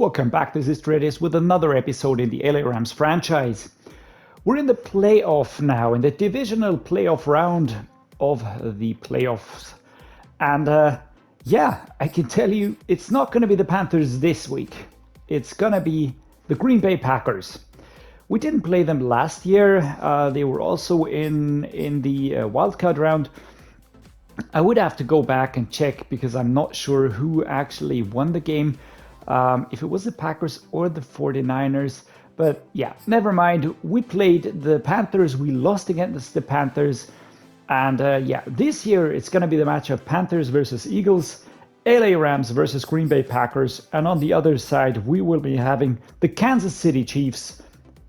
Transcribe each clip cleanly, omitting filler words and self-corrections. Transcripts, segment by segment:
Welcome back, this is Dredis with another episode in the LA Rams franchise. We're in the playoff now, in the divisional playoff round of the playoffs. And I can tell you, it's not going to be the Panthers this week. It's going to be the Green Bay Packers. We didn't play them last year. They were also in the wildcard round. I would have to go back and check because I'm not sure who actually won the game. If it was the Packers or the 49ers. But yeah, never mind. We played the Panthers. We lost against the Panthers. And this year it's going to be the match of Panthers versus Eagles, LA Rams versus Green Bay Packers. And on the other side, we will be having the Kansas City Chiefs,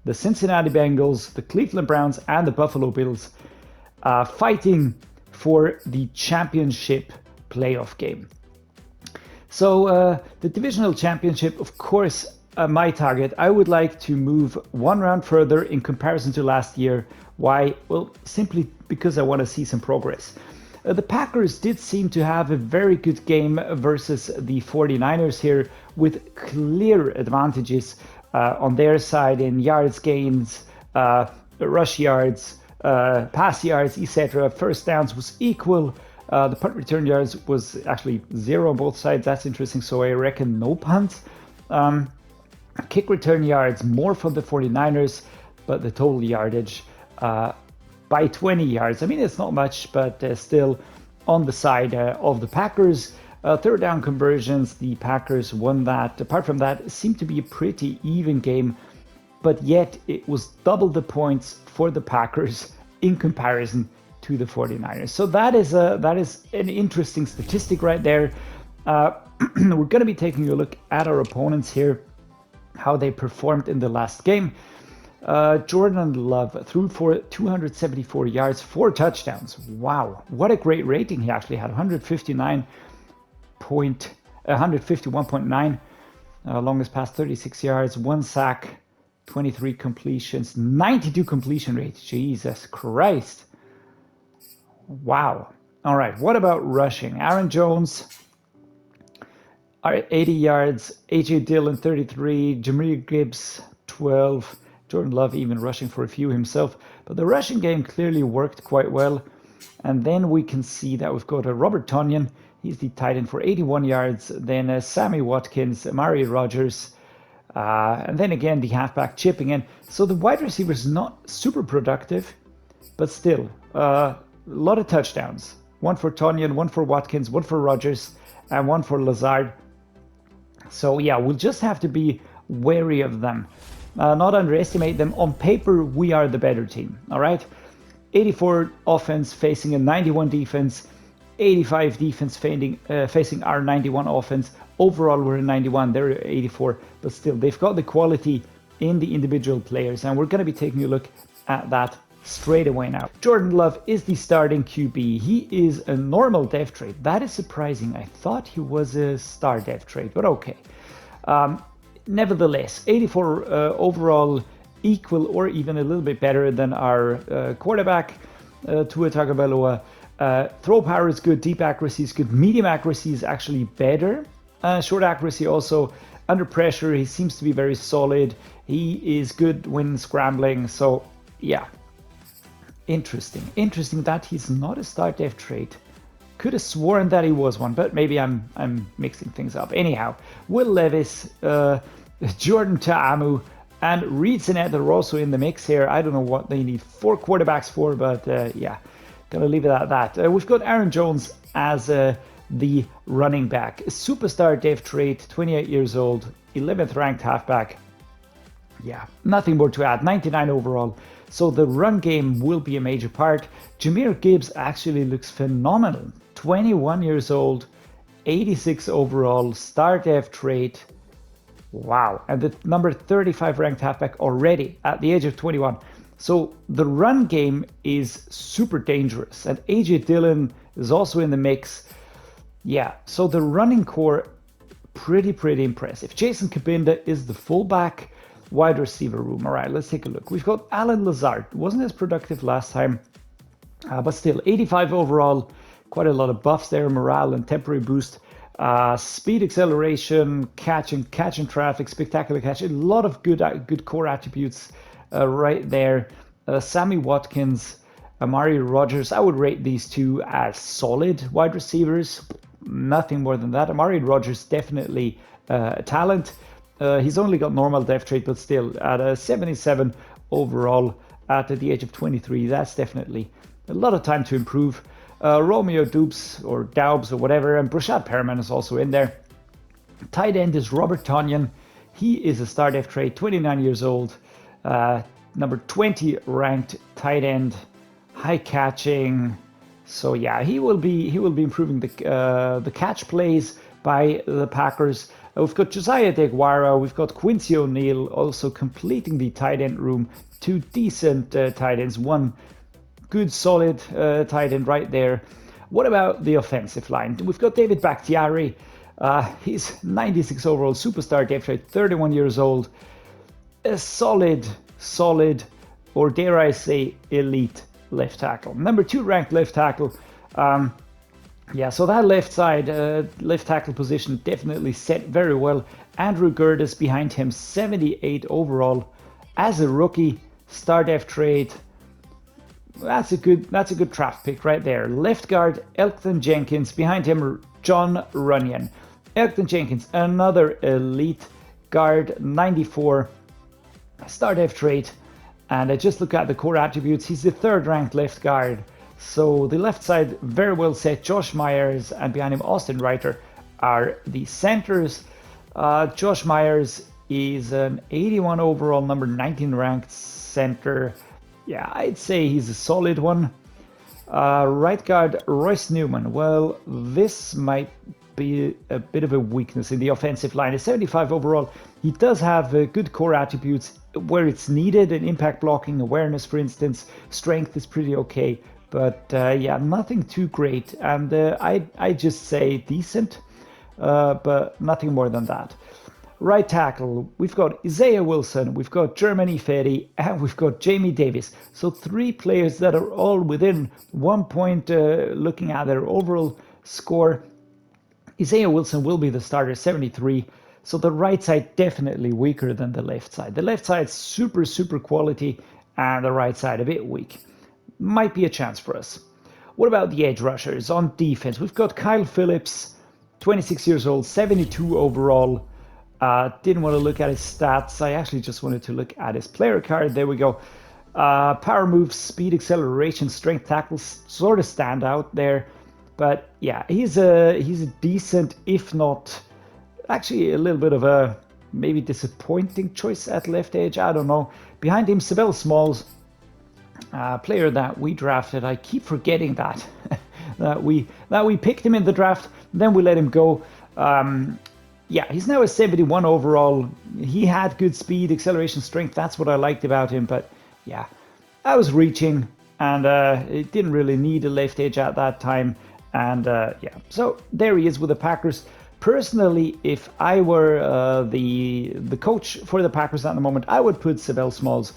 the Cincinnati Bengals, the Cleveland Browns, and the Buffalo Bills fighting for the championship playoff game. So the divisional championship, of course, my target. I would like to move one round further in comparison to last year. Why? Well, simply because I want to see some progress. The Packers did seem to have a very good game versus the 49ers here with clear advantages on their side in yards gains, rush yards, pass yards, etc. First downs was equal. The punt return yards was actually 0 on both sides. That's interesting. So I reckon no punts. Kick return yards more for the 49ers, but the total yardage by 20 yards. I mean, it's not much, but still on the side of the Packers. Third down conversions, the Packers won that. Apart from that, it seemed to be a pretty even game, but yet it was double the points for the Packers in comparison to the 49ers. So that is an interesting statistic right there. We're going to be taking a look at our opponents here, how they performed in the last game. Jordan Love threw for 274 yards, 4 touchdowns. Wow, what a great rating he actually had. 151.9, longest pass 36 yards, 1 sack, 23 completions, 92 completion rate. Jesus Christ. Wow. All right. What about rushing? Aaron Jones, 80 yards. AJ Dillon, 33. Jahmyr Gibbs, 12. Jordan Love even rushing for a few himself. But the rushing game clearly worked quite well. And then we can see that we've got Robert Tonyan. He's the tight end for 81 yards. Then Sammy Watkins, Amari Rogers. And then again, the halfback chipping in. So the wide receivers not super productive, but still, a lot of touchdowns. 1 for Tonyan, 1 for Watkins, 1 for Rogers, and 1 for Lazard. So yeah, we'll just have to be wary of them. Not underestimate them. On paper, we are the better team. All right. 84 offense facing a 91 defense. 85 defense facing our 91 offense. Overall, we're a 91. They're 84. But still, they've got the quality in the individual players. And we're going to be taking a look at that straight away now. Jordan Love is the starting QB. He is a normal dev trade. That is surprising. I thought he was a star dev trade, but okay. Nevertheless, 84 overall, equal or even a little bit better than our quarterback, Tua Tagovailoa. Throw power is good, deep accuracy is good, medium accuracy is actually better. Short accuracy also. Under pressure, he seems to be very solid. He is good when scrambling. So yeah, interesting that he's not a star dev trait. Could have sworn that he was one, but maybe I'm mixing things up. Anyhow, Will Levis, Jordan Ta'amu, and Reed Sinnett are also in the mix here. I don't know what they need 4 quarterbacks for, but gonna leave it at that. We've got Aaron Jones as the running back. Superstar dev trait, 28 years old, 11th ranked halfback. Yeah, nothing more to add. 99 overall. So the run game will be a major part. Jahmyr Gibbs actually looks phenomenal. 21 years old, 86 overall, star dev trait. Wow. And the number 35 ranked halfback already at the age of 21. So the run game is super dangerous. And AJ Dillon is also in the mix. Yeah, so the running core, pretty impressive. Jason Kabinda is the fullback. Wide receiver room. All right, let's take a look. We've got Allen Lazard. Wasn't as productive last time, but still 85 overall. Quite a lot of buffs there, morale and temporary boost. Speed, acceleration, catch and traffic, spectacular catch. A lot of good core attributes right there. Sammy Watkins, Amari Rodgers. I would rate these two as solid wide receivers. Nothing more than that. Amari Rodgers definitely a talent. He's only got normal depth trait, but still at a 77 overall at the age of 23. That's definitely a lot of time to improve. Romeo Dubes or Daubs or whatever, and Brashad Perriman is also in there. Tight end is Robert Tonyan. He is a star depth trait, 29 years old, number 20 ranked tight end, high catching. So yeah, he will be improving the catch plays by the Packers. We've got Josiah Deguara, we've got Quincy O'Neal also completing the tight end room. Two decent tight ends, one good solid tight end right there. What about the offensive line? We've got David Bakhtiari. He's 96 overall, superstar depth trait, 31 years old. A solid, or dare I say, elite left tackle. Number 2 ranked left tackle. Yeah, so that left side, left tackle position definitely set very well. Andrew Gerdes behind him, 78 overall. As a rookie, star depth trait. That's a good draft pick right there. Left guard, Elkton Jenkins. Behind him, John Runyon. Elkton Jenkins, another elite guard, 94. Star depth trait. And I just look at the core attributes. He's the 3rd ranked left guard. So the left side very well set. Josh Myers and behind him Austin Reiter are the centers. Josh Myers is an 81 overall, number 19 ranked center. Yeah, I'd say he's a solid one. Right guard Royce Newman. Well, this might be a bit of a weakness in the offensive line. A 75 overall. He does have good core attributes where it's needed, in impact blocking, awareness, for instance. Strength is pretty okay. But yeah, nothing too great, and I just say decent, but nothing more than that. Right tackle, we've got Isaiah Wilson, we've got Germany Fedi, and we've got Jamie Davis. So 3 players that are all within 1 point looking at their overall score. Isaiah Wilson will be the starter, 73. So the right side definitely weaker than the left side. The left side super quality, and the right side a bit weak. Might be a chance for us. What about the edge rushers on defense? We've got Kyle Phillips, 26 years old, 72 overall. Didn't want to look at his stats. I actually just wanted to look at his player card. There we go. Power moves, speed, acceleration, strength, tackles sort of stand out there. But yeah, he's a decent, if not actually a little bit of a maybe disappointing choice at left edge. I don't know. Behind him, Sav'ell Smalls. Player that we drafted. I keep forgetting that that we picked him in the draft, then we let him go. Yeah, he's now a 71 overall. He had good speed, acceleration, strength. That's what I liked about him. But yeah, I was reaching, and it didn't really need a left edge at that time. And yeah, so there he is with the Packers. Personally, if I were the coach for the Packers at the moment, I would put Sav'ell Smalls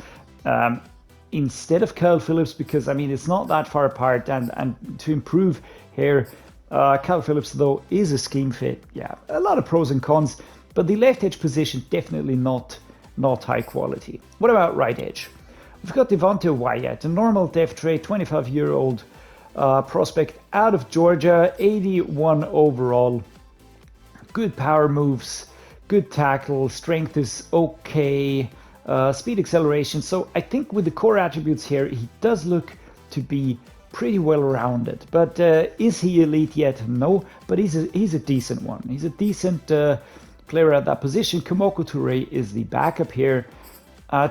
instead of Kyle Phillips, because I mean it's not that far apart, and to improve here, Kyle Phillips though is a scheme fit. Yeah, a lot of pros and cons, but the left edge position definitely not high quality. What about right edge? We've got Devonte Wyatt, a normal depth trait, 25-year-old prospect out of Georgia, 81 overall. Good power moves, good tackle, strength is okay. Speed, acceleration. So I think with the core attributes here, he does look to be pretty well rounded. But is he elite yet? No. But he's a decent one. He's a decent player at that position. Kamoko Toure is the backup here.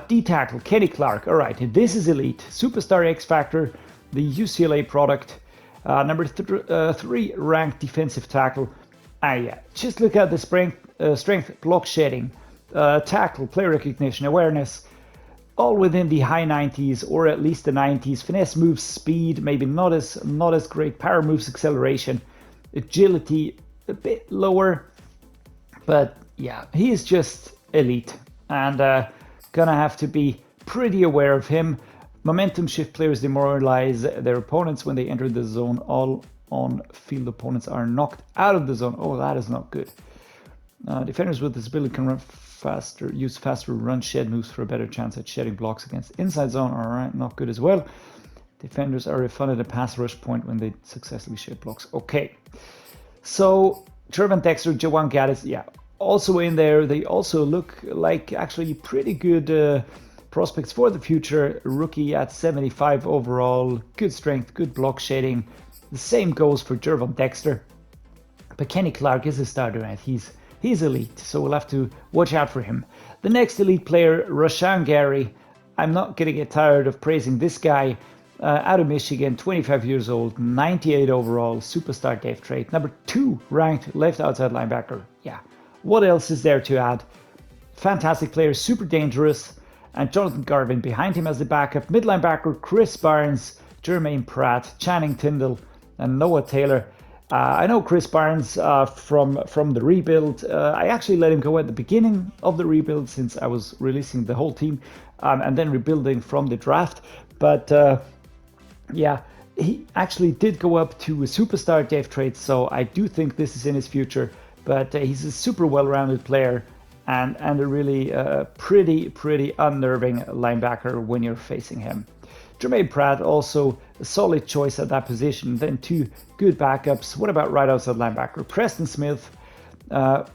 D tackle Kenny Clark. All right, this is elite. Superstar X Factor, the UCLA product. Number 3 ranked defensive tackle. Yeah, just look at the strength, block shedding. Tackle, play recognition, awareness, all within the high 90s or at least the 90s. Finesse moves, speed, maybe not as great. Power moves, acceleration, agility, a bit lower. But yeah, he is just elite, and gonna have to be pretty aware of him. Momentum shift players demoralize their opponents when they enter the zone. All on-field opponents are knocked out of the zone. Oh, that is not good. Defenders with this ability can run faster, use faster run shed moves for a better chance at shedding blocks against inside zone. All right, not good as well. Defenders are refunded a pass rush point when they successfully shed blocks. Okay, so Gervon Dexter, Jawan Gaddis, yeah, also in there. They also look like actually pretty good prospects for the future. Rookie at 75 overall, good strength, good block shedding. The same goes for Gervon Dexter. But Kenny Clark is a starter, and he's elite, so we'll have to watch out for him. The next elite player, Rashan Gary. I'm not going to get tired of praising this guy. Out of Michigan, 25 years old, 98 overall, superstar depth trait, number 2 ranked left outside linebacker. Yeah, what else is there to add? Fantastic player, super dangerous, and Jonathan Garvin behind him as the backup. Mid linebacker, Chris Barnes, Jermaine Pratt, Channing Tindall, and Noah Taylor. I know Chris Barnes from the rebuild. I actually let him go at the beginning of the rebuild since I was releasing the whole team and then rebuilding from the draft. But yeah, he actually did go up to a superstar depth trait, so I do think this is in his future. But he's a super well-rounded player and a really pretty unnerving linebacker when you're facing him. Jermaine Pratt, also a solid choice at that position. Then 2 good backups. What about right outside linebacker? Preston Smith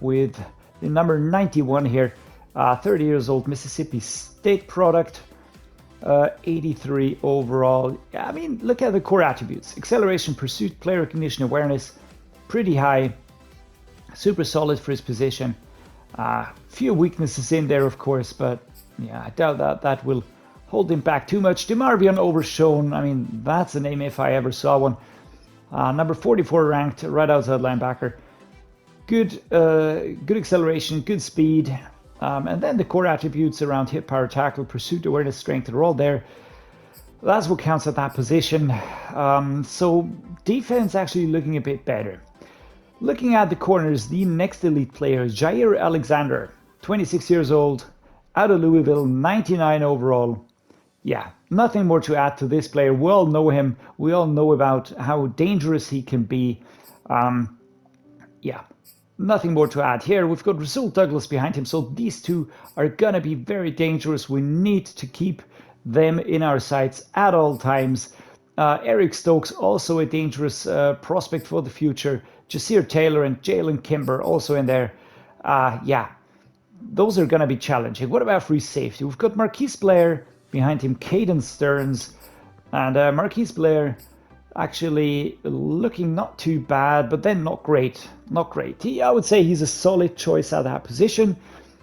with the number 91 here. 30 years old, Mississippi State product. 83 overall. I mean, look at the core attributes. Acceleration, pursuit, play recognition, awareness. Pretty high. Super solid for his position. Few weaknesses in there, of course, but yeah, I doubt that will hold him back too much. DeMarvion Overshown, I mean, that's a name if I ever saw one. Number 44 ranked, right outside linebacker. Good acceleration, good speed. And then the core attributes around hit, power, tackle, pursuit, awareness, strength are all there. That's what counts at that position. So defense actually looking a bit better. Looking at the corners, the next elite player, Jaire Alexander, 26 years old, out of Louisville, 99 overall. Yeah, nothing more to add to this player. We all know him. We all know about how dangerous he can be. Yeah, nothing more to add here. We've got Rasul Douglas behind him, so these two are going to be very dangerous. We need to keep them in our sights at all times. Eric Stokes, also a dangerous prospect for the future. Jasir Taylor and Jalen Kimber also in there. Yeah, those are going to be challenging. What about free safety? We've got Marquise Blair behind him, Caden Stearns. And Marquise Blair actually looking not too bad, but then not great. Not great. I would say he's a solid choice at that position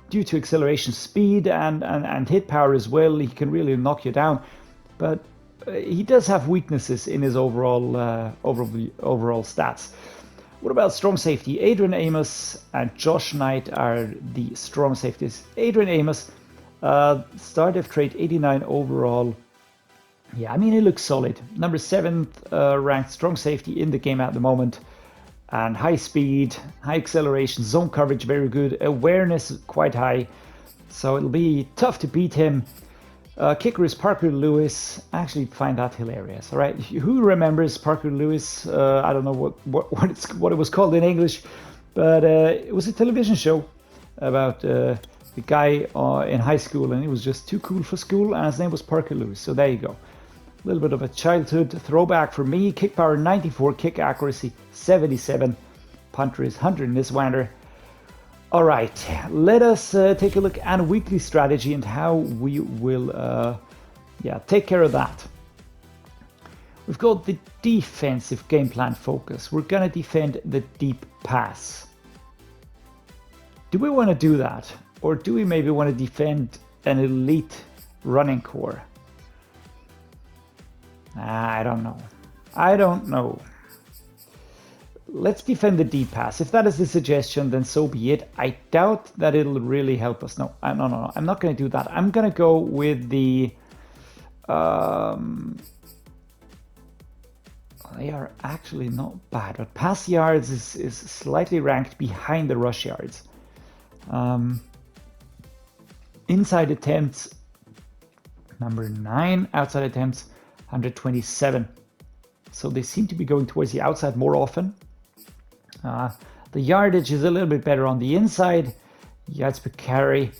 due to acceleration, speed, and hit power as well. He can really knock you down. But he does have weaknesses in his overall stats. What about strong safety? Adrian Amos and Josh Knight are the strong safeties. Adrian Amos, star depth trait 89 overall. Yeah, I mean, he looks solid. Number 7th ranked strong safety in the game at the moment. And high speed, high acceleration, zone coverage very good, awareness quite high. So it'll be tough to beat him. Kicker is Parker Lewis. I actually find that hilarious. All right, who remembers Parker Lewis? I don't know what it was called in English, but it was a television show about the guy in high school, and he was just too cool for school, and his name was Parker Lewis. So there you go. A little bit of a childhood throwback for me. Kick power 94, kick accuracy 77, punter is 100 in this wander. All right, let us take a look at weekly strategy and how we will take care of that. We've got the defensive game plan focus. We're going to defend the deep pass. Do we want to do that? Or do we maybe want to defend an elite running core? I don't know. Let's defend the deep pass. If that is the suggestion, then so be it. I doubt that it'll really help us. No. I'm not going to do that. I'm going to go with the... they are actually not bad, but pass yards is slightly ranked behind the rush yards. Inside attempts, number 9. Outside attempts, 127. so they seem to be going towards the outside more often. The yardage is a little bit better on the inside. Yards per carry.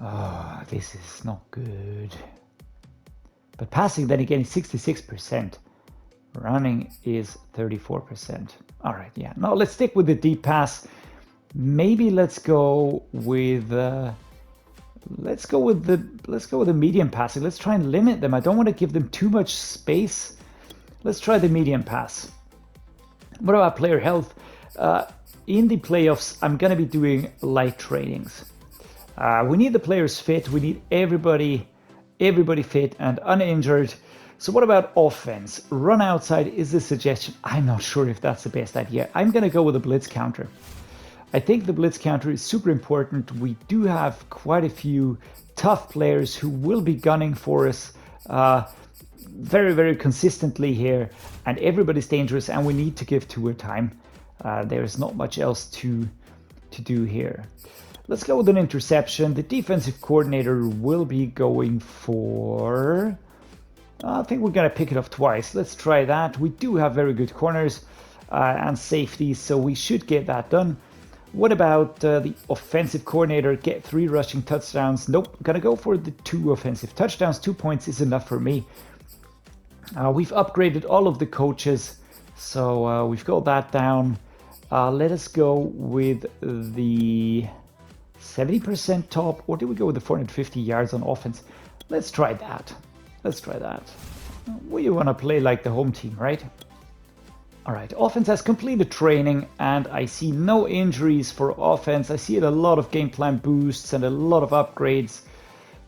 Oh, this is not good. But passing, then again, is 66%. Running is 34%. All right, yeah. No, let's stick with the deep pass. Maybe let's go with the medium passing. Let's try and limit them. I don't want to give them too much space. Let's try the medium pass. What about player health? In the playoffs, I'm gonna be doing light trainings. We need the players fit. We need everybody fit and uninjured. So what about offense? Run outside is a suggestion. I'm not sure if that's the best idea. I'm gonna go with a blitz counter. I think the blitz counter is super important. We do have quite a few tough players who will be gunning for us very, very consistently here, and everybody's dangerous, and we need to give Tua time. There's not much else to do here. Let's go with an interception. The defensive coordinator will be going for... I think we're going to pick it up twice. Let's try that. We do have very good corners and safeties, so we should get that done. What about the offensive coordinator? Get 3 rushing touchdowns. Nope, gonna go for the 2 offensive touchdowns. 2 points is enough for me. We've upgraded all of the coaches, so we've got that down. Let us go with the 70% top, or do we go with the 450 yards on offense? Let's try that. Let's try that. We want to play like the home team, right? All right, offense has completed training, and I see no injuries for offense. I see a lot of game plan boosts and a lot of upgrades.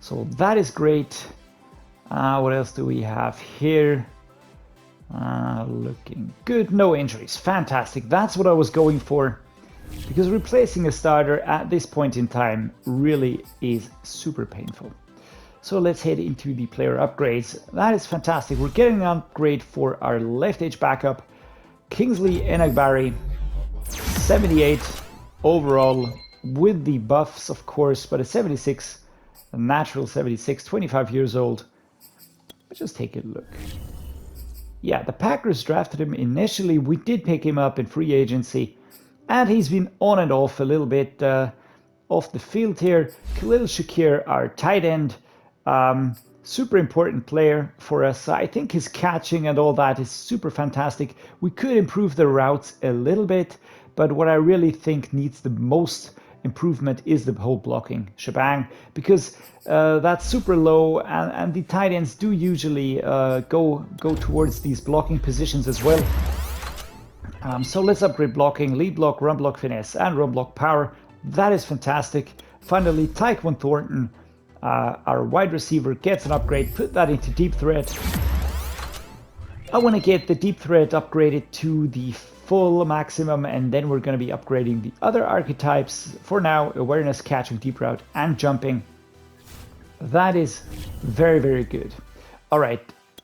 So that is great. What else do we have here? Looking good. No injuries. Fantastic. That's what I was going for. Because replacing a starter at this point in time really is super painful. So let's head into the player upgrades. That is fantastic. We're getting an upgrade for our left edge backup. Kingsley Enagbari, 78 overall, with the buffs, of course, but a 76, a natural 76, 25 years old. Let's just take a look. Yeah, the Packers drafted him initially. We did pick him up in free agency, and he's been on and off a little bit off the field here. Khalil Shakir, our tight end, super important player for us. I think his catching and all that is super fantastic. We could improve the routes a little bit, but what I really think needs the most improvement is the whole blocking shebang, because that's super low, and the tight ends do usually go towards these blocking positions as well. So let's upgrade blocking, lead block, run block finesse, and run block power. That is fantastic. Finally, Tyquan Thornton, our wide receiver, gets an upgrade. Put that into deep threat. I want to get the deep threat upgraded to the full maximum, and then we're going to be upgrading the other archetypes. For now, awareness, catching, deep route, and jumping. That is very, very good. All right,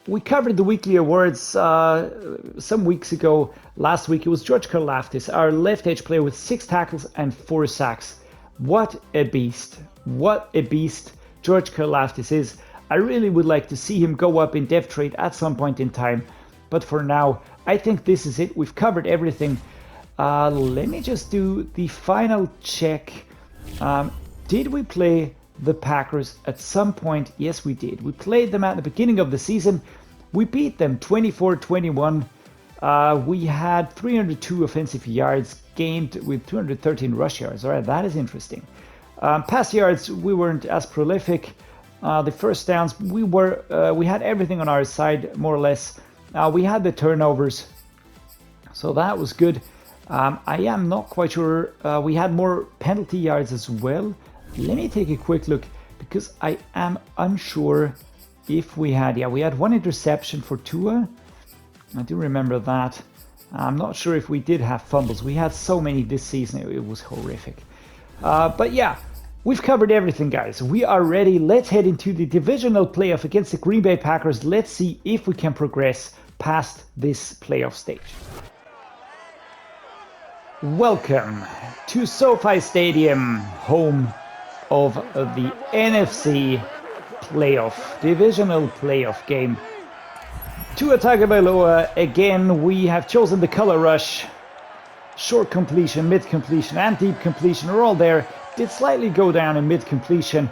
we covered the weekly awards some weeks ago. Last week it was George Karlaftis, our left edge player with 6 tackles and 4 sacks. What a beast. What a beast George Karlaftis is. I really would like to see him go up in depth trade at some point in time. But for now, I think this is it. We've covered everything. Let me just do the final check. Did we play the Packers at some point? Yes, we did. We played them at the beginning of the season. We beat them 24-21. We had 302 offensive yards gained with 213 rush yards. All right, that is interesting. Pass yards, we weren't as prolific. The first downs, we had everything on our side, more or less. We had the turnovers, so that was good. I am not quite sure. We had more penalty yards as well. Let me take a quick look, because I am unsure if we had... Yeah, we had 1 interception for Tua. I do remember that. I'm not sure if we did have fumbles. We had so many this season, it was horrific. But yeah, we've covered everything, guys. We are ready. Let's head into the divisional playoff against the Green Bay Packers. Let's see if we can progress past this playoff stage. Welcome to SoFi Stadium, home of the NFC playoff, divisional playoff game. To Tagovailoa, again, we have chosen the color rush. Short completion, mid completion, and deep completion are all there. Did slightly go down in mid completion,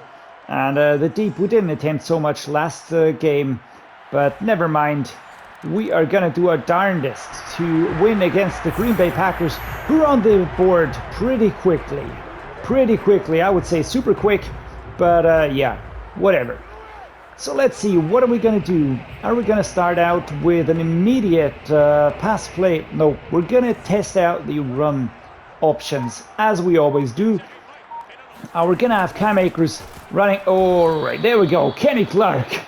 and the deep we didn't attempt so much last game, but never mind. We are gonna do our darndest to win against the Green Bay Packers, who are on the board pretty quickly. Pretty quickly, I would say super quick, but yeah, whatever. So let's see, what are we going to do? Are we going to start out with an immediate pass play? No, we're going to test out the run options, as we always do. We're going to have Akers running. All right, there we go. Kenny Clark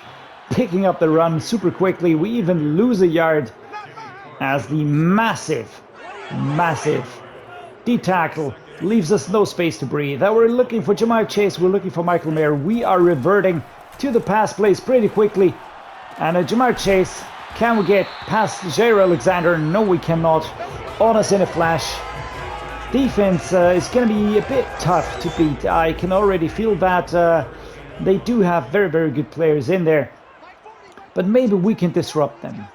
picking up the run super quickly. We even lose a yard as the massive D-tackle leaves us no space to breathe. Now we're looking for Ja'Marr Chase. We're looking for Michael Mayer. We are reverting to the pass plays pretty quickly. And Ja'Marr Chase, can we get past Jaire Alexander? No, we cannot. On us in a flash. Defense is going to be a bit tough to beat. I can already feel that they do have very, very good players in there. But maybe we can disrupt them.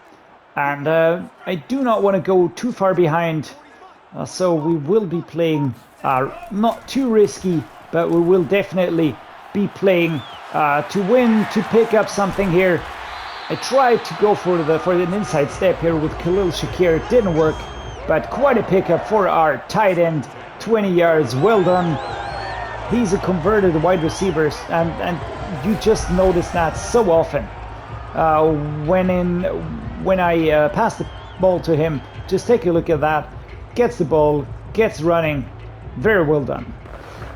And I do not want to go too far behind. So we will be playing not too risky, but we will definitely be playing to win, to pick up something here. I tried to go for an inside step here with Khalil Shakir. It didn't work, but quite a pickup for our tight end. 20 yards, well done. He's a converted wide receiver, and you just notice that so often. When I pass the ball to him, just take a look at that. Gets the ball, gets running. Very well done.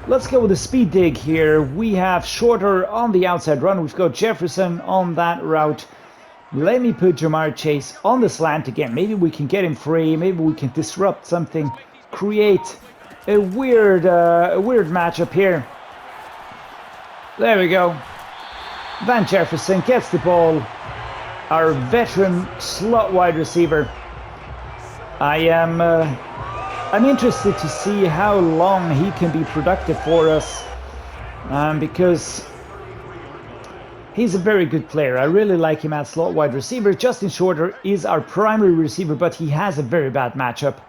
Let's go with the speed dig here. We have Shorter on the outside run. We've got Jefferson on that route. Let me put Ja'Marr Chase on the slant again. Maybe we can get him free. Maybe we can disrupt something. Create a weird matchup here. There we go. Van Jefferson gets the ball. Our veteran slot wide receiver. I'm interested to see how long he can be productive for us, because he's a very good player. I really like him at slot wide receiver. Justin Shorter is our primary receiver, but he has a very bad matchup.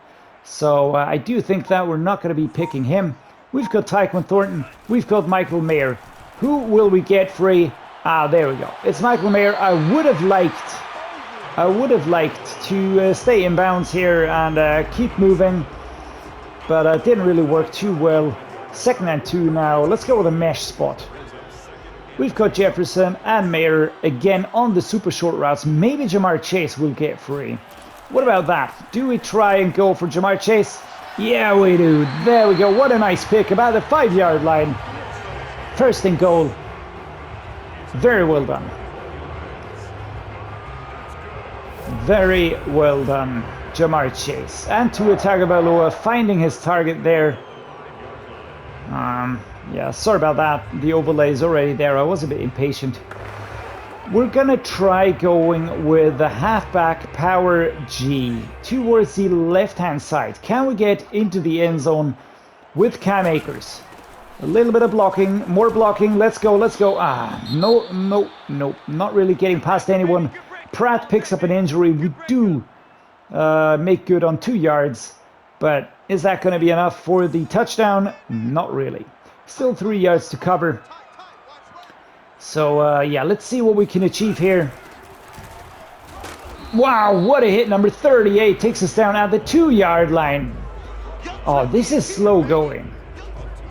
So I do think that we're not going to be picking him. We've got Tyquan Thornton. We've got Michael Mayer. Who will we get free? There we go. It's Michael Mayer. I would have liked to stay in bounds here and keep moving, but it didn't really work too well. 2nd and 2 now. Let's go with a mesh spot. We've got Jefferson and Mayer again on the super short routes. Maybe Ja'Marr Chase will get free. What about that? Do we try and go for Ja'Marr Chase? Yeah, we do. There we go. What a nice pick. About the 5-yard line. 1st and goal. Very well done. Very well done, Ja'Marr Chase. And Tua Tagovailoa finding his target there. Yeah, sorry about that. The overlay is already there. I was a bit impatient. We're gonna try going with the halfback power G towards the left-hand side. Can we get into the end zone with Akers? A little bit of blocking, more blocking. Let's go, let's go. No, not really getting past anyone. Pratt picks up an injury. We do make good on 2 yards, but is that going to be enough for the touchdown? Not really. Still 3 yards to cover. So yeah, let's see what we can achieve here. Wow, what a hit. Number 38 takes us down at the 2-yard line. Oh, this is slow going.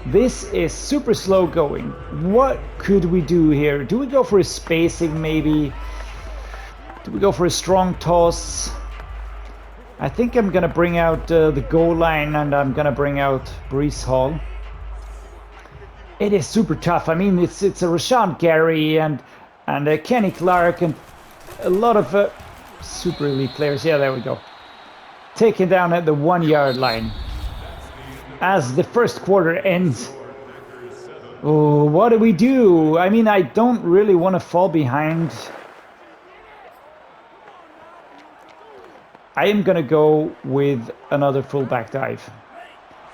This is super slow going. What could we do here? Do we go for a spacing maybe? Do we go for a strong toss? I think I'm going to bring out the goal line, and I'm going to bring out Breece Hall. It is super tough. I mean, it's a Rashan Gary and Kenny Clark and a lot of super elite players. Yeah, there we go. Taken down at the 1-yard line. As the first quarter ends. Oh, what do we do? I mean, I don't really want to fall behind. I am going to go with another fullback dive.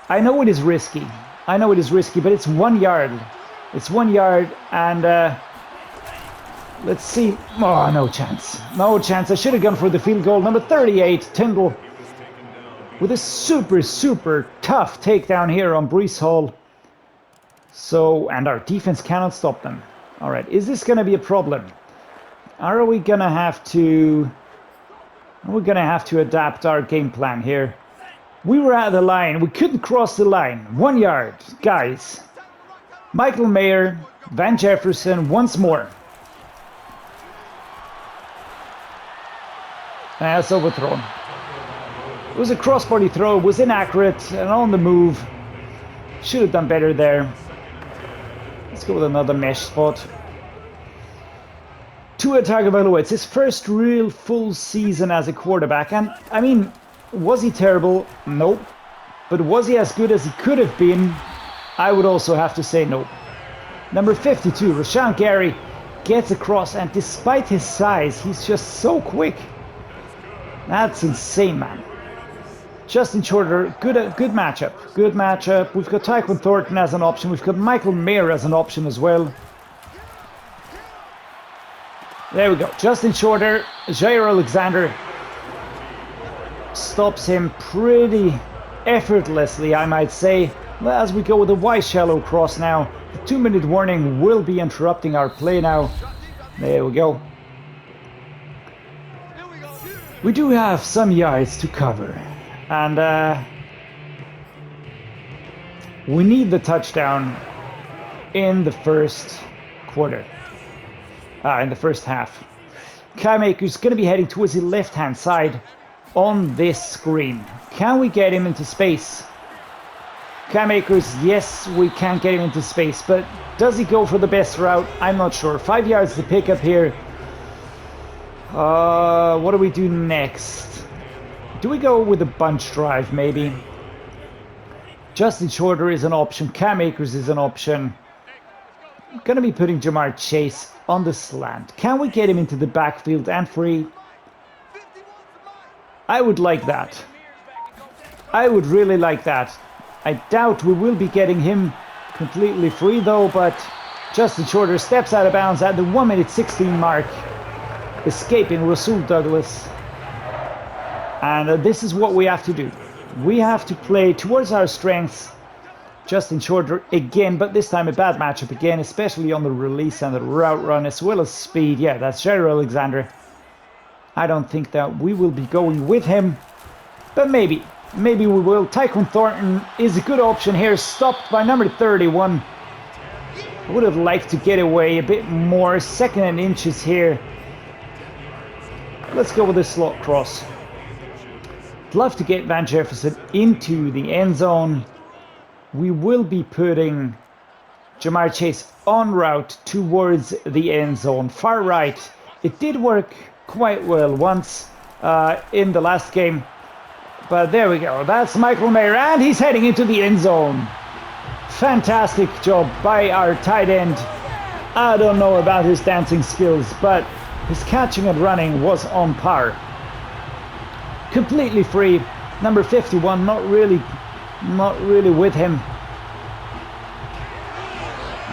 I know it is risky. But it's 1 yard. It's 1 yard, and Let's see. Oh, no chance. No chance. I should have gone for the field goal. Number 38, Tyndall, with a super, super tough takedown here on Breece Hall. So, and our defense cannot stop them. All right, is this going to be a problem? Are we going to have to... We're going to have to adapt our game plan here. We were at the line. We couldn't cross the line. 1 yard. Guys. Michael Mayer, Van Jefferson once more. That's overthrown. It was a cross-body throw. It was inaccurate and on the move. Should have done better there. Let's go with another mesh spot. Tua Tagovailoa, it's his first real full season as a quarterback. And, I mean, was he terrible? Nope. But was he as good as he could have been? I would also have to say no. Number 52, Rashan Gary, gets across. And despite his size, he's just so quick. That's insane, man. Justin Shorter, good matchup. Good matchup. We've got Tyquan Thornton as an option. We've got Michael Mayer as an option as well. There we go. Justin Shorter, Jaire Alexander stops him pretty effortlessly, I might say. As we go with a wide shallow cross now. The 2-minute warning will be interrupting our play now. There we go. We do have some yards to cover. And we need the touchdown in the first quarter. In the first half. Cam Akers is going to be heading towards the left-hand side on this screen. Can we get him into space? Cam Akers, yes, we can get him into space, but does he go for the best route? I'm not sure. 5 yards to pick up here. What do we do next? Do we go with a bunch drive, maybe? Justin Shorter is an option. Cam Akers is an option. I'm going to be putting Ja'Marr Chase on the slant. Can we get him into the backfield and free? I would like that. I would really like that. I doubt we will be getting him completely free though, but Justin Shorter steps out of bounds at the 1:16 mark, escaping Rasul Douglas. And this is what we have to do. We have to play towards our strengths. Justin Shorter again, but this time a bad matchup again, especially on the release and the route run as well as speed. Yeah, that's Jaire Alexander. I don't think that we will be going with him, but maybe we will. Tyquan Thornton is a good option here, stopped by number 31. I would have liked to get away a bit more, 2nd and inches here. Let's go with the slot cross. I'd love to get Van Jefferson into the end zone. We will be putting Ja'Marr Chase en route towards the end zone, far right. It did work quite well once in the last game. But there we go. That's Michael Mayer, and he's heading into the end zone. Fantastic job by our tight end. I don't know about his dancing skills, but his catching and running was on par. Completely free. Number 51, not really with him.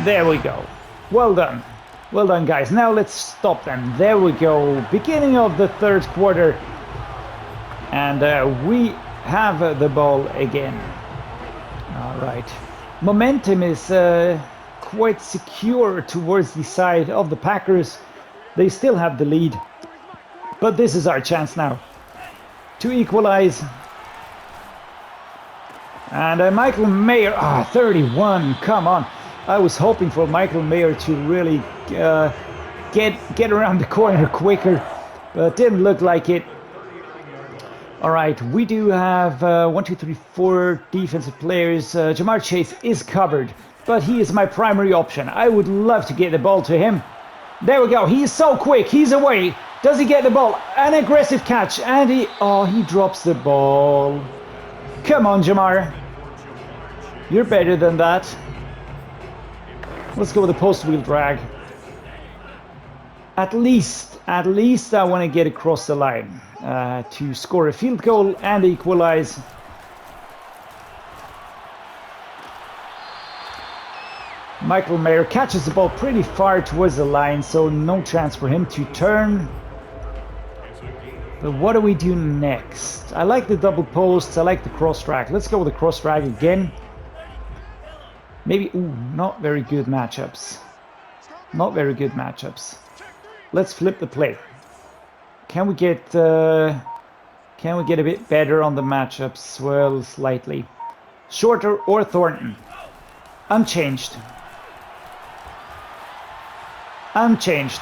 There we go. Well done. Well done, guys. Now let's stop them. There we go. Beginning of the third quarter. And we have the ball again. All right. Momentum is quite secure towards the side of the Packers. They still have the lead. But this is our chance now to equalize. And Michael Mayer, 31, come on. I was hoping for Michael Mayer to really get around the corner quicker, but it didn't look like it. All right, we do have 1, 2, 3, 4 defensive players. Ja'Marr Chase is covered, but he is my primary option. I would love to get the ball to him. There we go. He is so quick. He's away. Does he get the ball? An aggressive catch, and he drops the ball. Come on, Ja'Marr. You're better than that. Let's go with the post wheel drag. At least I want to get across the line to score a field goal and equalize. Michael Mayer catches the ball pretty far towards the line, so no chance for him to turn. But what do we do next? I like the double posts, I like the cross drag. Let's go with the cross drag again. Maybe, ooh, not very good matchups. Not very good matchups. Let's flip the play. Can we get a bit better on the matchups? Well, slightly. Shorter or Thornton? Unchanged. Unchanged.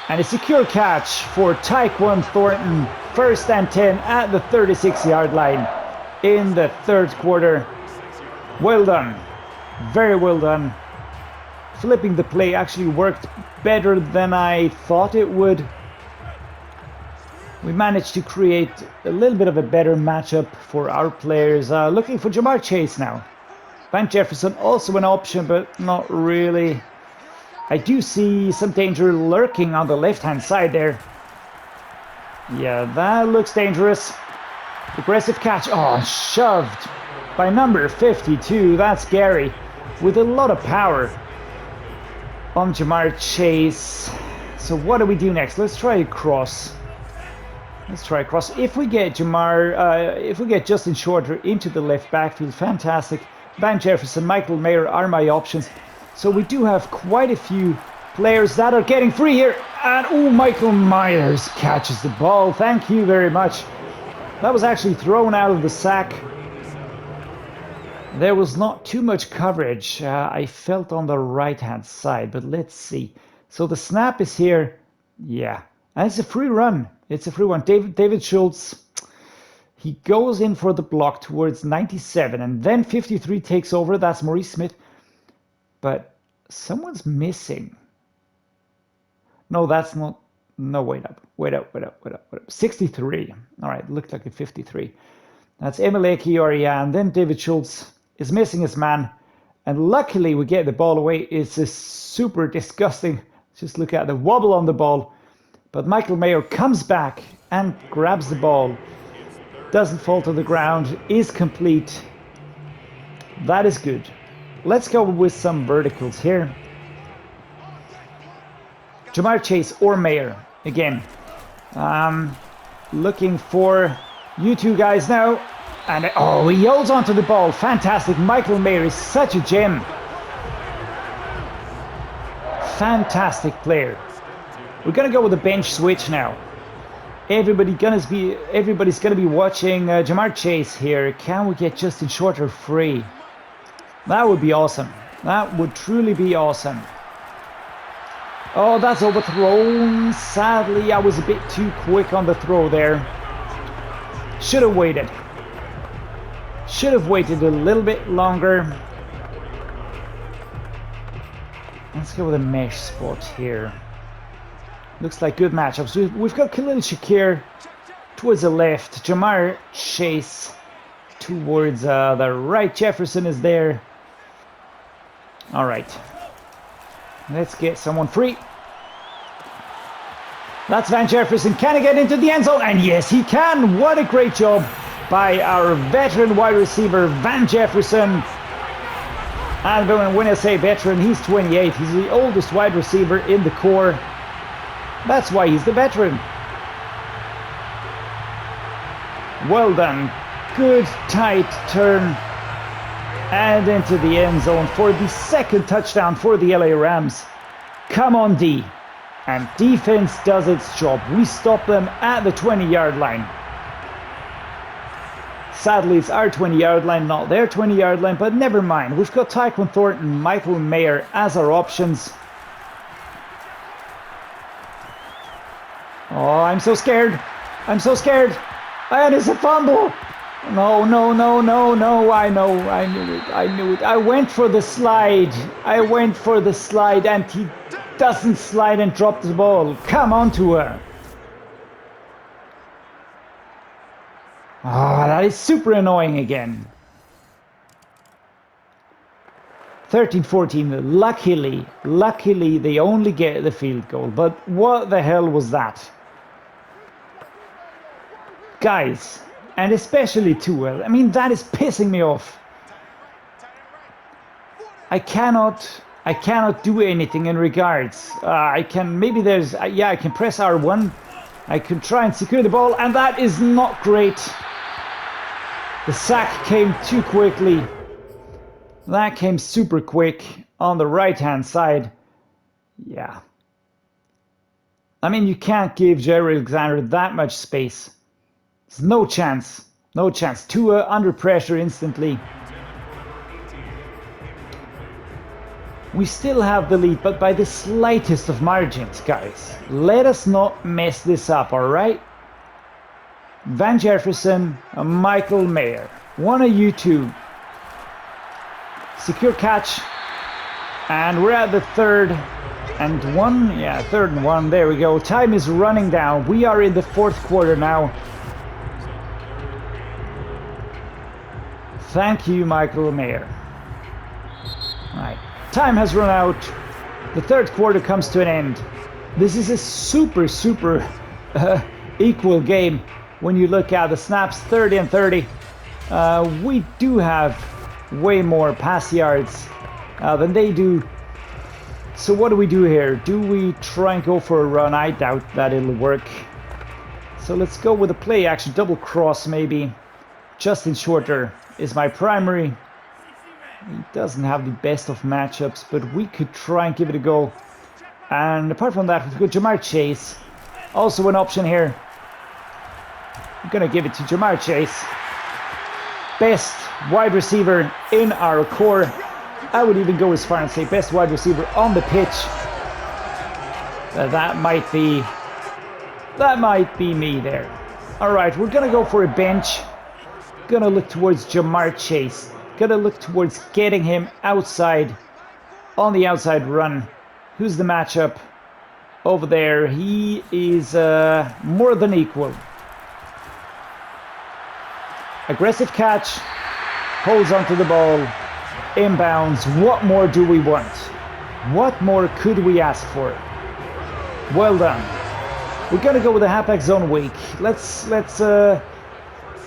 And a secure catch for Tyquan Thornton. 1st and 10 at the 36-yard line in the 3rd quarter. Well done. Very well done. Flipping the play actually worked better than I thought it would. We managed to create a little bit of a better matchup for our players. Looking for Jamar Chase now. Van Jefferson also an option, but not really. I do see some danger lurking on the left-hand side there. Yeah, that looks dangerous. Aggressive catch. Oh, shoved by number 52. That's Gary with a lot of power on Jamar Chase. So what do we do next? Let's try a cross. Let's try a cross. If we get if we get Justin Shorter into the left backfield, fantastic. Van Jefferson, Michael Mayer are my options. So we do have quite a few players that are getting free here. And oh, Michael Myers catches the ball. Thank you very much. That was actually thrown out of the sack. There was not too much coverage, I felt, on the right-hand side, but let's see. So the snap is here. Yeah, and it's a free run. It's a free one. David Schultz, he goes in for the block towards 97, and then 53 takes over. That's Maurice Smith. But someone's missing. No, that's not. No, wait up. 63. All right, looked like a 53. That's Emil Ekiyor, yeah, and then David Schultz is missing his man. And luckily we get the ball away. It's a super disgusting. Just look at the wobble on the ball. But Michael Mayer comes back and grabs the ball. Doesn't fall to the ground. Is complete. That is good. Let's go with some verticals here. Jamar Chase or Mayer. Again. Looking for you two guys now. And oh, he holds onto the ball. Fantastic. Michael Mayer is such a gem. Fantastic player. We're gonna go with a bench switch now. Everybody's gonna be watching Jamar Chase here. Can we get Justin Shorter free? That would be awesome. That would truly be awesome. Oh, that's overthrown. Sadly, I was a bit too quick on the throw there. Should have waited. Should have waited a little bit longer. Let's go with a mesh spot here. Looks like good matchups. We've got Khalil Shakir towards the left. Jamar Chase towards the right. Jefferson is there. All right. Let's get someone free. That's Van Jefferson. Can he get into the end zone? And yes, he can. What a great job by our veteran wide receiver, Van Jefferson. And when I say veteran, he's 28. He's the oldest wide receiver in the core. That's why he's the veteran. Well done. Good tight turn. And into the end zone for the second touchdown for the LA Rams. Come on, D. And defense does its job. We stop them at the 20-yard line. Sadly, it's our 20-yard line, not their 20-yard line, but never mind. We've got Tyquan Thornton, Michael Mayer as our options. Oh, I'm so scared. I'm so scared. And it's a fumble. No. I knew it. I went for the slide. And he doesn't slide and drop the ball. Come on to her. Ah, that is super annoying again. 13-14. Luckily, they only get the field goal. But what the hell was that? Guys, and especially Sewell. I mean, that is pissing me off. I cannot do anything in regards. I can, maybe there's, yeah, I can press R1. I can try and secure the ball, and that is not great. The sack came too quickly. That came super quick on the right-hand side. Yeah. I mean, you can't give Jaire Alexander that much space. There's no chance. No chance. Tua under pressure instantly. We still have the lead, but by the slightest of margins, guys. Let us not mess this up, alright? Van Jefferson, Michael Mayer. One of you two. Secure catch. And we're at the 3rd and 1. Yeah, 3rd and 1. There we go. Time is running down. We are in the 4th quarter now. Thank you, Michael Mayer. Alright. Time has run out. The 3rd quarter comes to an end. This is a super equal game when you look at the snaps, 30 and 30. We do have way more pass yards than they do. So what do we do here? Do we try and go for a run? I doubt that it'll work. So let's go with a play action, double cross maybe. Justin Shorter is my primary. He doesn't have the best of matchups, but we could try and give it a go. And apart from that, we've got Jamar Chase. Also an option here. I'm going to give it to Jamar Chase. Best wide receiver in our core. I would even go as far and say best wide receiver on the pitch. That might be me there. Alright, we're going to go for a bench. Going to look towards Jamar Chase. Gonna look towards getting him outside, on the outside run. Who's the matchup? Over there, he is more than equal. Aggressive catch, holds onto the ball, inbounds. What more do we want? What more could we ask for? Well done. We're gonna go with a halfback zone weak. Let's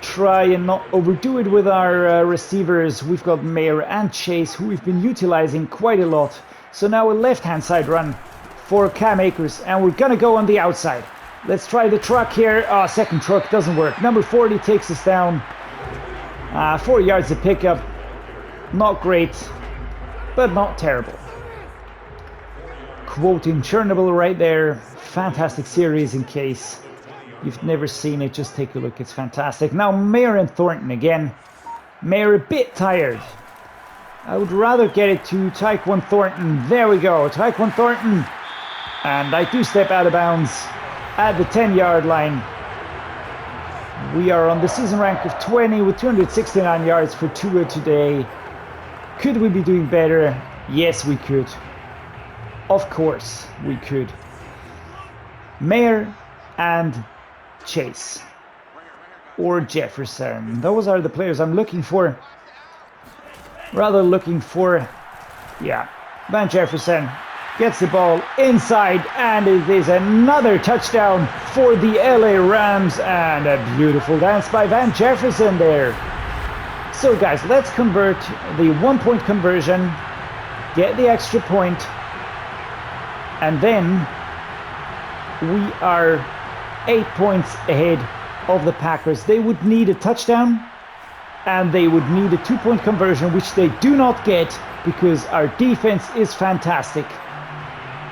try and not overdo it with our receivers. We've got Mayer and Chase, who we've been utilizing quite a lot. So now a left-hand side run for Cam Akers, and we're gonna go on the outside. Let's try the truck here. Oh, second truck doesn't work. Number 40 takes us down. 4 yards of pickup. Not great, but not terrible. Quoting Chernobyl right there. Fantastic series in case you've never seen it, just take a look. It's fantastic. Now Mayer and Thornton again. Mayer a bit tired. I would rather get it to Tyquan Thornton. There we go. Tyquan Thornton. And I do step out of bounds at the 10-yard line. We are on the season rank of 20 with 269 yards for Tua today. Could we be doing better? Yes, we could. Of course, we could. Mayer and Chase or Jefferson. Those are the players I'm looking for. Rather looking for, yeah, Van Jefferson gets the ball inside, and it is another touchdown for the LA Rams, and a beautiful dance by Van Jefferson there. So guys, let's convert the 1-point conversion, get the extra point, and then we are 8 points ahead of the Packers. They would need a touchdown and they would need a 2-point conversion, which they do not get because our defense is fantastic.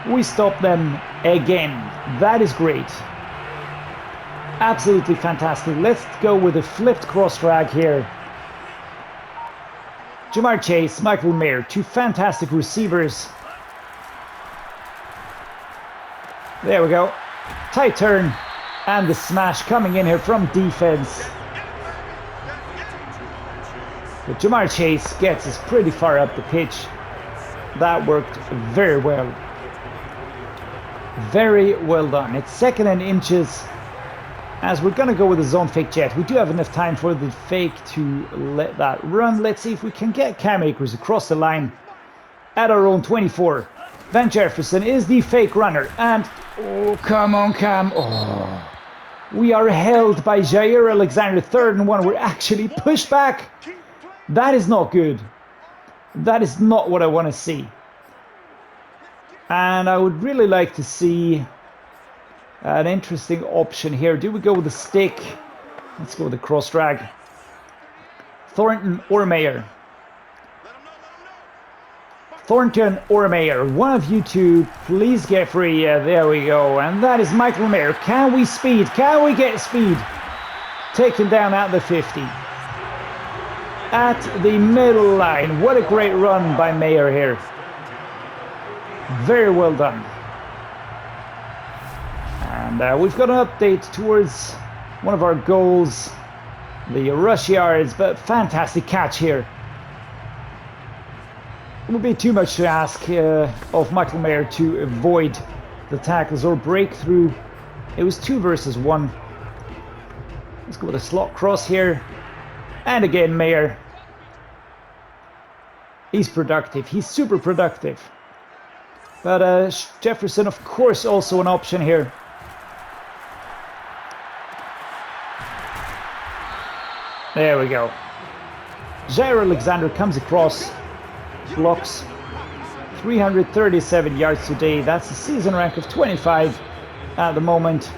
We stop them again. That is great. Absolutely fantastic. Let's go with a flipped cross drag here. Jamar Chase, Michael Mayer, two fantastic receivers. There we go. Tight turn. And the smash coming in here from defense. But Jamar Chase gets us pretty far up the pitch. That worked very well. Very well done. It's 2nd and inches. As we're going to go with a zone fake jet. We do have enough time for the fake to let that run. Let's see if we can get Cam Akers across the line at our own 24. Van Jefferson is the fake runner. And, oh, come on, Cam. Oh. We are held by Jaire Alexander, 3rd and 1. We're actually pushed back. That is not good. That is not what I want to see. And I would really like to see an interesting option here. Do we go with the stick? Let's go with the cross drag. Thornton or Mayer? Thornton or Mayer? One of you two, please get free. There we go. And that is Michael Mayer. Can we speed? Can we get speed? Taken down at the 50. At the middle line. What a great run by Mayer here. Very well done. And we've got an update towards one of our goals. The rush yards, but fantastic catch here. It would be too much to ask of Michael Mayer to avoid the tackles or break through. It was 2 versus 1. Let's go with a slot cross here. And again, Mayer. He's productive. He's super productive. But Jefferson, of course, also an option here. There we go. Jaire Alexander comes across. Blocks 337 yards today. That's a season rank of 25 at the moment.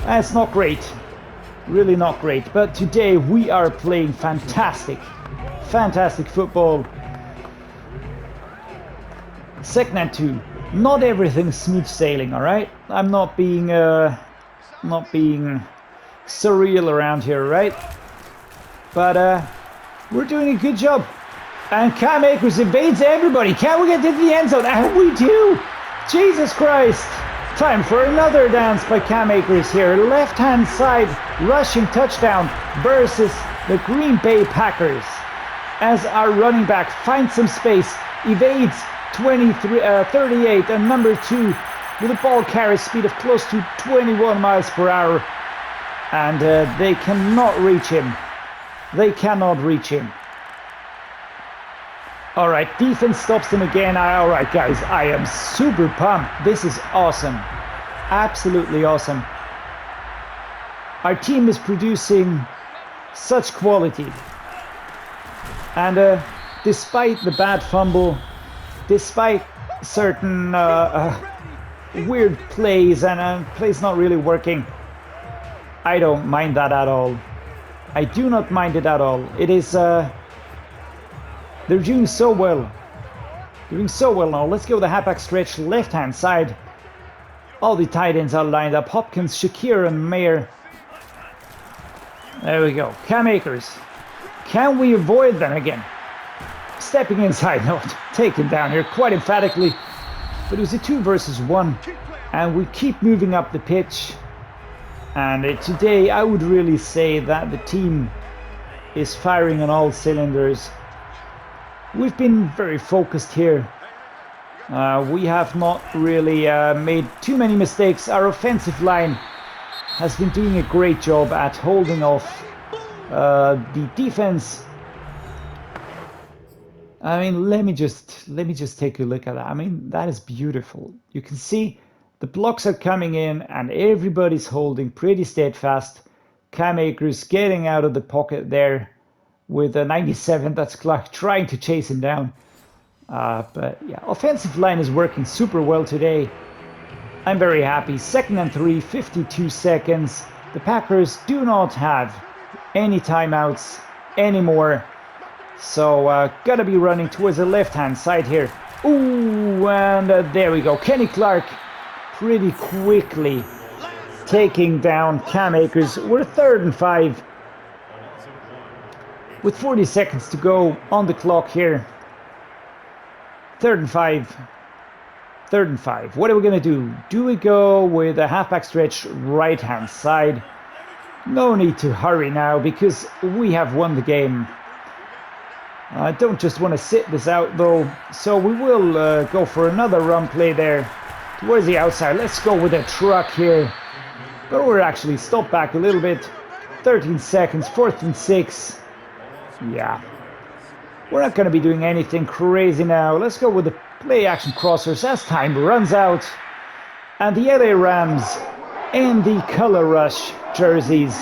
That's not great, really not great, but today we are playing fantastic football. 2nd and 2. Not everything smooth sailing, all right? I'm not being surreal around here, right? But we're doing a good job. And Cam Akers evades everybody. Can we get into the end zone? And we do! Jesus Christ! Time for another dance by Cam Akers here. Left-hand side, rushing touchdown versus the Green Bay Packers. As our running back finds some space, evades 38, and number 2 with a ball carry speed of close to 21 miles per hour. And they cannot reach him. They cannot reach him. All right, defense stops them again. All right, guys, I am super pumped. This is awesome. Absolutely awesome. Our team is producing such quality. And despite the bad fumble, despite certain weird plays and plays not really working, I don't mind that at all. I do not mind it at all. It is... They're doing so well. Doing so well now. Let's go with the halfback stretch, left-hand side. All the tight ends are lined up. Hopkins, Shakir, and Mayer. There we go. Cam Akers. Can we avoid them again? Stepping inside. No, taken down here quite emphatically. But it was a 2 versus 1. And we keep moving up the pitch. And today I would really say that the team is firing on all cylinders. We've been very focused here. We have not really made too many mistakes. Our offensive line has been doing a great job at holding off the defense. I mean, let me just take a look at that. I mean, that is beautiful. You can see the blocks are coming in and everybody's holding pretty steadfast. Cam Akers getting out of the pocket there with a 97. That's Clark trying to chase him down. But yeah, offensive line is working super well today. I'm very happy. 2nd and 3, 52 seconds. The Packers do not have any timeouts anymore. So gotta be running towards the left-hand side here. Ooh, and there we go. Kenny Clark pretty quickly taking down Cam Akers. We're 3rd and 5. With 40 seconds to go on the clock here. 3rd and 5. 3rd and 5. What are we going to do? Do we go with a halfback stretch right-hand side? No need to hurry now because we have won the game. I don't just want to sit this out though. So we will go for another run play there. Towards the outside. Let's go with a truck here. But we're actually stopped back a little bit. 13 seconds. 4th and 6. Yeah, we're not going to be doing anything crazy now. Let's go with the play action crossers as time runs out. And the LA Rams in the color rush jerseys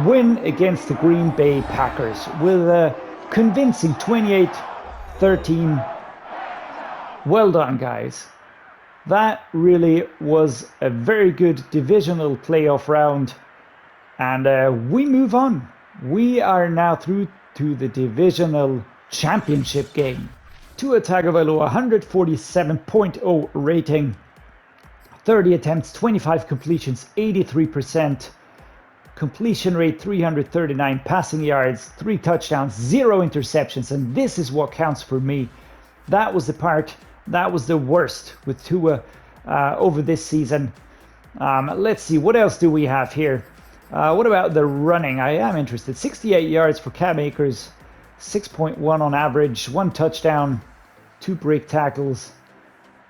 win against the Green Bay Packers with a convincing 28-17 13. Well done, guys. That really was a very good divisional playoff round. And we move on. We are now through to the divisional championship game. Tua Tagovailoa, 147.0 rating, 30 attempts, 25 completions, 83%. Completion rate 339, passing yards, 3 touchdowns, 0 interceptions, and this is what counts for me. That was the part that was the worst with Tua over this season. Let's see, what else do we have here? What about the running? I am interested. 68 yards for Cam Akers, 6.1 on average, 1 touchdown, 2 break tackles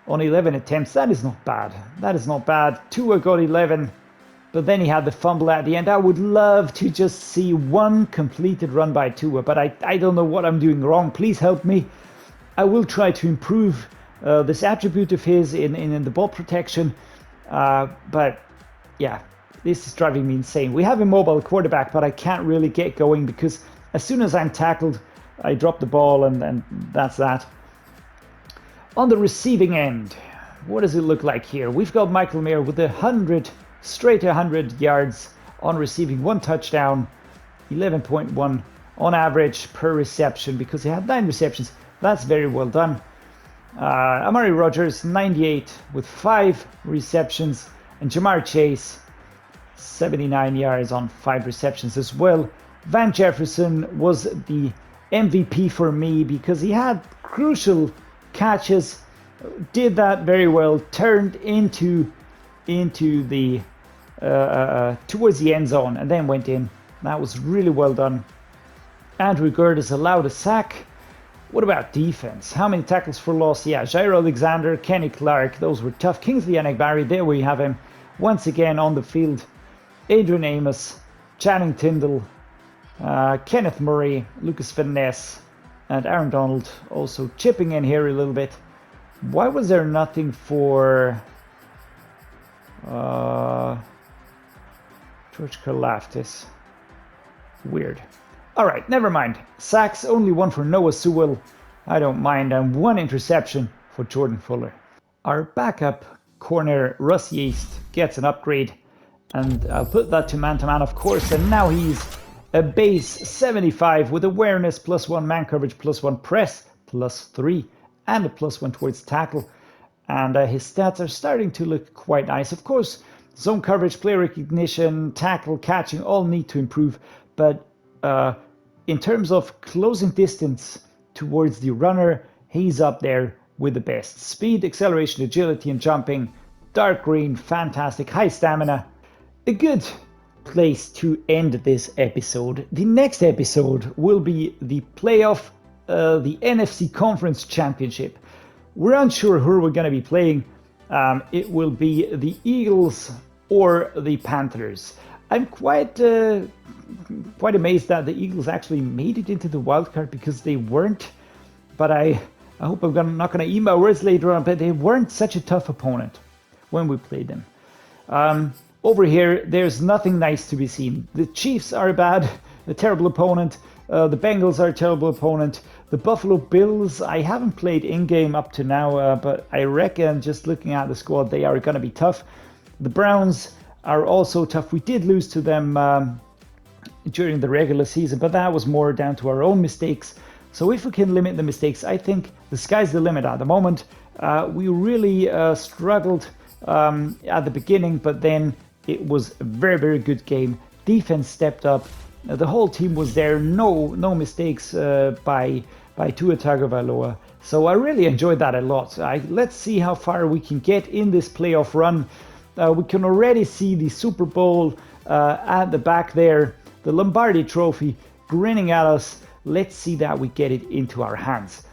on 11 attempts. That is not bad. That is not bad. Tua got 11, but then he had the fumble at the end. I would love to just see 1 completed run by Tua, but I don't know what I'm doing wrong. Please help me. I will try to improve this attribute of his in the ball protection, but yeah, this is driving me insane. We have a mobile quarterback, but I can't really get going because as soon as I'm tackled, I drop the ball, and that's that. On the receiving end, what does it look like here? We've got Michael Mayer with 100, straight 100 yards on receiving, 1 touchdown, 11.1 on average per reception because he had 9 receptions. That's very well done. Amari Rodgers, 98 with 5 receptions, and Jamar Chase, 79 yards on 5 receptions as well. Van Jefferson was the MVP for me because he had crucial catches, did that very well, turned into the towards the end zone and then went in. That was really well done. Andrew Curtis allowed a sack. What about defense? How many tackles for loss? Yeah, Jaire Alexander, Kenny Clark, those were tough. Kingsley Enagbari, there we have him once again on the field. Adrian Amos, Channing Tindall, Kenneth Murray, Lucas Van Ness, and Aaron Donald also chipping in here a little bit. Why was there nothing for George Karlaftis? Weird. All right, never mind. Sacks, only 1 for Noah Sewell. I don't mind. And 1 interception for Jordan Fuller. Our backup corner, Russ Yeast, gets an upgrade. And I'll put that to man, of course. And now he's a base 75 with awareness +1, man coverage +1, press +3, and a +1 towards tackle. And his stats are starting to look quite nice. Of course, zone coverage, play recognition, tackle, catching all need to improve. But in terms of closing distance towards the runner, he's up there with the best. Speed, acceleration, agility, and jumping. Dark green, fantastic. High stamina. A good place to end this episode. The next episode will be the playoff, the NFC Conference Championship. We're unsure who we're going to be playing. It will be the Eagles or the Panthers. I'm quite amazed that the Eagles actually made it into the wild card because they weren't. But I hope I'm not going to eat my words later on. But they weren't such a tough opponent when we played them. Over here, there's nothing nice to be seen. The Chiefs are a terrible opponent. The Bengals are a terrible opponent. The Buffalo Bills, I haven't played in-game up to now, but I reckon just looking at the squad, they are going to be tough. The Browns are also tough. We did lose to them during the regular season, but that was more down to our own mistakes. So if we can limit the mistakes, I think the sky's the limit at the moment. We really struggled at the beginning, but then it was a very, very good game. Defense stepped up. The whole team was there. No mistakes by Tua Tagovailoa. So I really enjoyed that a lot. Let's see how far we can get in this playoff run. We can already see the Super Bowl at the back there. The Lombardi Trophy grinning at us. Let's see that we get it into our hands.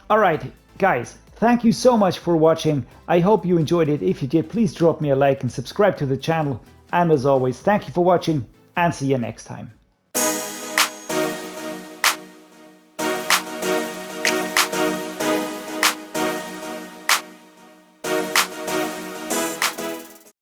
All right, guys. Thank you so much for watching. I hope you enjoyed it. If you did, please drop me a like and subscribe to the channel. And as always, thank you for watching and see you next time.